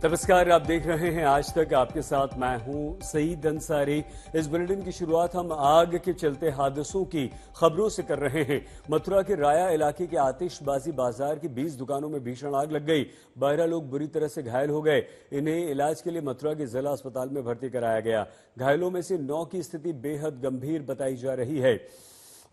नमस्कार, आप देख रहे हैं आज तक। आपके साथ मैं हूं सईद अंसारी। इस बुलेटिन की शुरुआत हम आग के चलते हादसों की खबरों से कर रहे हैं। मथुरा के राया इलाके के आतिशबाजी बाजार की 20 दुकानों में भीषण आग लग गई। 12 लोग बुरी तरह से घायल हो गए। इन्हें इलाज के लिए मथुरा के जिला अस्पताल में भर्ती कराया गया। घायलों में से 9 की स्थिति बेहद गंभीर बताई जा रही है।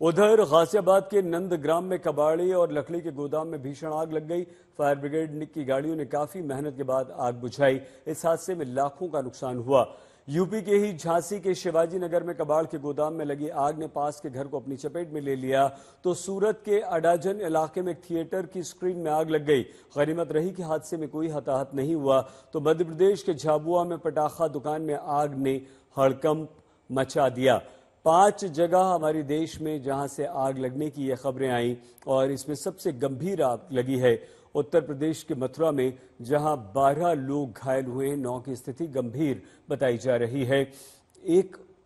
उधर गाजियाबाद के नंदग्राम में कबाड़ी और लकड़ी के गोदाम में भीषण आग लग गई। फायर ब्रिगेड की गाड़ियों ने काफी मेहनत के बाद आग बुझाई। इस हादसे में लाखों का नुकसान हुआ। यूपी के ही झांसी के शिवाजी नगर में कबाड़ के गोदाम में लगी आग ने पास के घर को अपनी चपेट में ले लिया, तो सूरत के अडाजन इलाके में एक थिएटर की स्क्रीन में आग लग गई। गनीमत रही कि हादसे में कोई हताहत नहीं हुआ। तो मध्य प्रदेश के झाबुआ में पटाखा दुकान में आग ने हड़कंप मचा दिया। 5 जगह हमारे देश में जहां से आग लगने की ये खबरें आई और इसमें सबसे गंभीर आग लगी है उत्तर प्रदेश के मथुरा में, जहां 12 लोग घायल हुए हैं। 9 की स्थिति गंभीर बताई जा रही है।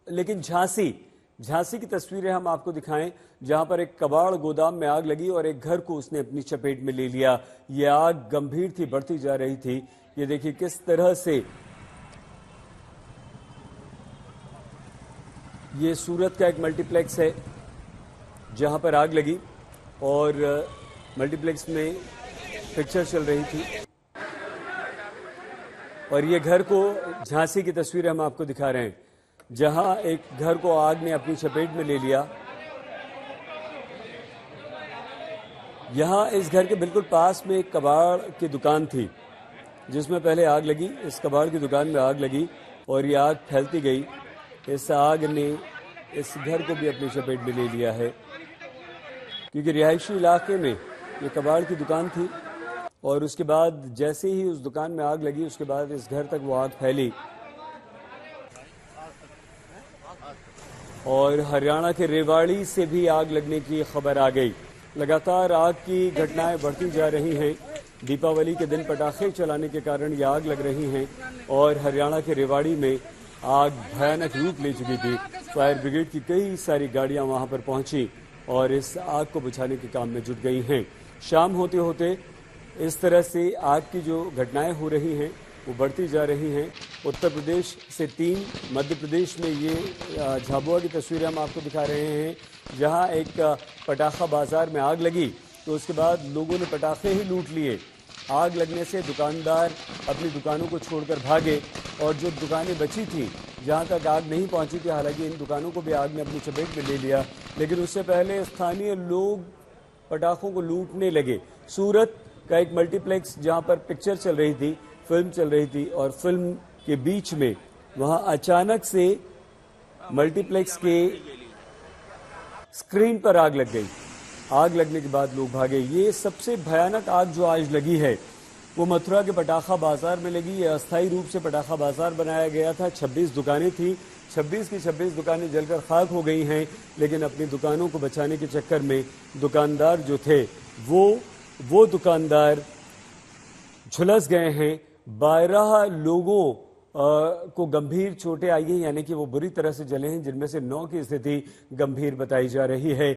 लेकिन झांसी की तस्वीरें हम आपको दिखाएं, जहां पर एक कबाड़ गोदाम में आग लगी और एक घर को उसने अपनी चपेट में ले लिया। ये आग गंभीर थी, बढ़ती जा रही थी। ये देखिए किस तरह से ये सूरत का एक मल्टीप्लेक्स है जहां पर आग लगी और मल्टीप्लेक्स में पिक्चर चल रही थी। और ये घर को, झांसी की तस्वीरें हम आपको दिखा रहे हैं, जहां एक घर को आग ने अपनी चपेट में ले लिया। यहां इस घर के बिल्कुल पास में एक कबाड़ की दुकान थी जिसमें पहले आग लगी। इस कबाड़ की दुकान में आग लगी और ये आग फैलती गई। इस आग ने इस घर को भी अपनी चपेट में ले लिया है, क्योंकि रिहायशी इलाके में ये कबाड़ की दुकान थी और उसके बाद जैसे ही उस दुकान में आग लगी, उसके बाद इस घर तक वो आग फैली। और हरियाणा के रेवाड़ी से भी आग लगने की खबर आ गई। लगातार आग की घटनाएं बढ़ती जा रही हैं। दीपावली के दिन पटाखे चलाने के कारण ये आग लग रही हैं और हरियाणा के रेवाड़ी में आग भयानक रूप ले चुकी थी। फायर ब्रिगेड की कई सारी गाड़ियां वहां पर पहुंची और इस आग को बुझाने के काम में जुट गई हैं। शाम होते होते इस तरह से आग की जो घटनाएं हो रही हैं वो बढ़ती जा रही हैं। उत्तर प्रदेश से 3, मध्य प्रदेश में ये झाबुआ की तस्वीरें हम आपको दिखा रहे हैं, जहां एक पटाखा बाजार में आग लगी तो उसके बाद लोगों ने पटाखे ही लूट लिए। आग लगने से दुकानदार अपनी दुकानों को छोड़कर भागे और जो दुकानें बची थी, जहां तक आग नहीं पहुंची थी, हालांकि इन दुकानों को भी आग ने अपनी चपेट में ले लिया, लेकिन उससे पहले स्थानीय लोग पटाखों को लूटने लगे। सूरत का एक मल्टीप्लेक्स जहां पर पिक्चर चल रही थी, फिल्म चल रही थी और फिल्म के बीच में वहां अचानक से मल्टीप्लेक्स के स्क्रीन पर आग लग गई। आग लगने के बाद लोग भागे। ये सबसे भयानक आग जो आज लगी है वो मथुरा के पटाखा बाजार में लगी। ये अस्थायी रूप से पटाखा बाजार बनाया गया था। 26 दुकानें थी, 26 की 26 दुकानें जलकर खाक हो गई हैं, लेकिन अपनी दुकानों को बचाने के चक्कर में दुकानदार जो थे वो दुकानदार झुलस गए हैं। 12 लोगों को गंभीर चोटें आई हैं, यानी कि वो बुरी तरह से जले हैं, जिनमें से 9 की स्थिति गंभीर बताई जा रही है।